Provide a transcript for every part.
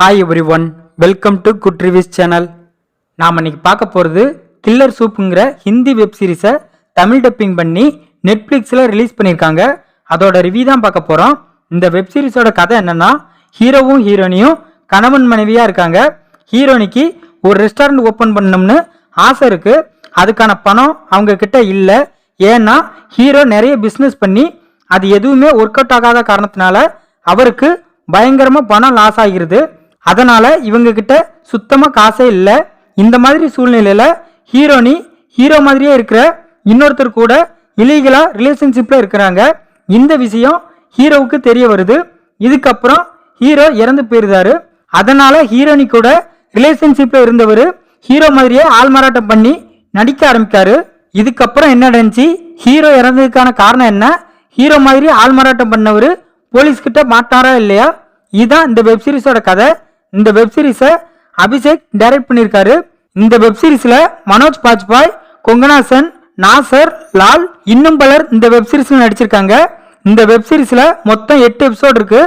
Hi every, welcome to good reviews channel. நாம் இன்னைக்கு பார்க்க போகிறது கில்லர் சூப்புங்கிற ஹிந்தி வெப் சீரிஸை தமிழ் டப்பிங் பண்ணி நெட்ஃப்ளிக்ஸில் ரிலீஸ் பண்ணியிருக்காங்க. அதோட ரிவ்யூ தான் பார்க்க போகிறோம். இந்த வெப் சீரிஸோட கதை என்னன்னா, ஹீரோவும் ஹீரோனியும் கணவன் மனைவியாக இருக்காங்க. ஹீரோனிக்கு ஒரு ரெஸ்டாரண்ட் ஓப்பன் பண்ணணும்னு ஆசை இருக்குது. அதுக்கான பணம் அவங்க கிட்ட இல்லை. ஏன்னா ஹீரோ நிறைய பிஸ்னஸ் பண்ணி அது எதுவுமே ஒர்க் அவுட் ஆகாத காரணத்தினால அவருக்கு பயங்கரமாக பணம் லாஸ் ஆகிருது. அதனால இவங்க கிட்ட சுத்தமா காசே இல்லை. இந்த மாதிரி சூழ்நிலையில ஹீரோனி ஹீரோ மாதிரியே இருக்கிற இன்னொருத்தர் கூட இலீகலா ரிலேஷன்ஷிப்ல இருக்கிறாங்க. இந்த விஷயம் ஹீரோவுக்கு தெரிய வருது. இதுக்கப்புறம் ஹீரோ இறந்து போயிருந்தாரு. அதனால ஹீரோனி கூட ரிலேஷன்ஷிப்ல இருந்தவர் ஹீரோ மாதிரியே ஆள்மாறாட்டம் பண்ணி நடிக்க ஆரம்பிக்காரு. இதுக்கப்புறம் என்ன நடந்துச்சு, ஹீரோ இறந்ததுக்கான காரணம் என்ன, ஹீரோ மாதிரி ஆள்மாறாட்டம் பண்ணவர் போலீஸ் கிட்ட மாட்டாரா இல்லையா, இதுதான் இந்த வெப் சீரிஸோட கதை. இந்த வெப் சீரிஸை அபிஷேக் டைரக்ட் பண்ணியிருக்காரு. இந்த வெப் சீரிஸ்ல மனோஜ் பாஜ்பாய், கொங்கனா சென், நாசர் லால் இன்னும் பலர் இந்த வெப் சீரிஸ்ல நடிச்சிருக்காங்க. இந்த வெப் சீரிஸ்ல மொத்தம் 8 எபிசோடு இருக்கு.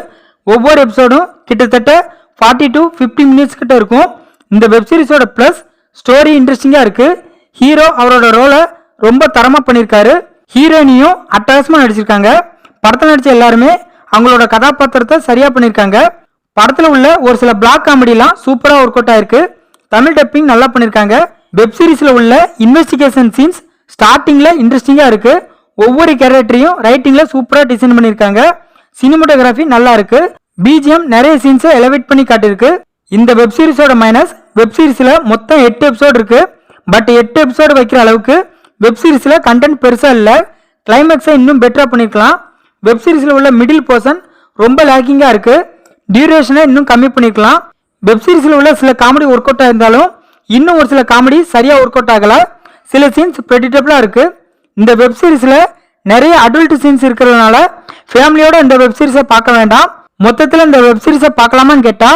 ஒவ்வொரு எபிசோடும் கிட்டத்தட்ட 40 to 50 மினிட்ஸ் கிட்ட இருக்கும். இந்த வெப் சீரிஸோட பிளஸ் ஸ்டோரி இன்ட்ரெஸ்டிங்கா இருக்கு. ஹீரோ அவரோட ரோலை ரொம்ப தரமா பண்ணியிருக்காரு. ஹீரோயினியும் அட்டகாசமா நடிச்சிருக்காங்க. படத்தில் நடிச்ச எல்லாருமே அவங்களோட கதாபாத்திரத்தை சரியா பண்ணியிருக்காங்க. படத்துல உள்ள ஒரு சில பிளாக் காமெடிலாம் சூப்பரா ஒர்க் அவுட் ஆயிருக்கு. தமிழ் டப்பிங் நல்லா பண்ணிருக்காங்க. வெப் சீரிஸ்ல உள்ள இன்வெஸ்டிகேஷன் சீன்ஸ் ஸ்டார்டிங்ல இன்ட்ரெஸ்டிங்கா இருக்கு. ஒவ்வொரு கேரக்டரையும் ரைட்டிங்ல சூப்பரா டிசைன் பண்ணிருக்காங்க. சினிமாட்டோகிராஃபி நல்லா இருக்கு. பிஜிஎம் நிறைய சீன்ஸை எலவேட் பண்ணி காட்டிருக்கு. இந்த வெப் சீரிஸோட மைனஸ், வெப் சீரிஸ்ல மொத்தம் 8 எபிசோடு இருக்கு. பட் 8 எபிசோடு வைக்கிற அளவுக்கு வெப் சீரிஸ்ல கண்டென்ட் பெருசா இல்ல. கிளைமேக்ஸை இன்னும் பெட்டரா பண்ணிருக்கலாம். வெப் சீரிஸ்ல உள்ள மிடில் போர்ஷன் ரொம்ப லேக்கிங்கா இருக்கு. டியூரேஷனை இன்னும் கம்மி பண்ணிக்கலாம். வெப் சீரிஸ்ல உள்ள சில காமெடி ஒர்க் அவுட் ஆயிருந்தாலும் இன்னும் ஒரு சில காமெடி சரியா ஒர்க் அவுட் ஆகல. சில சீன்ஸ் ப்ரெடிக்டபிளா இருக்கு. இந்த வெப் சீரிஸ்ல நிறைய அடல்ட் சீன்ஸ் இருக்கிறதுனால ஃபேமிலியோட இந்த வெப் சீரிஸை பார்க்க வேண்டாம். மொத்தத்தில் இந்த வெப் சீரிஸை பார்க்கலாமான்னு கேட்டா,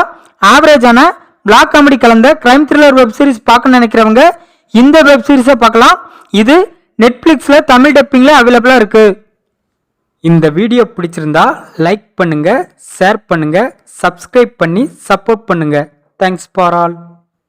ஆவரேஜான பிளாக் காமெடி கலந்த கிரைம் த்ரில்லர் வெப் சீரிஸ் பார்க்க நினைக்கிறவங்க இந்த வெப் சீரிஸை பார்க்கலாம். இது நெட்ஃப்ளிக்ஸ்ல தமிழ் டப்பிங்ல அவைலபிளா இருக்கு. இந்த வீடியோ பிடிச்சிருந்தா லைக் பண்ணுங்க, ஷேர் பண்ணுங்க, சப்ஸ்கிரைப் பண்ணி சப்போர்ட் பண்ணுங்க. Thanks for all.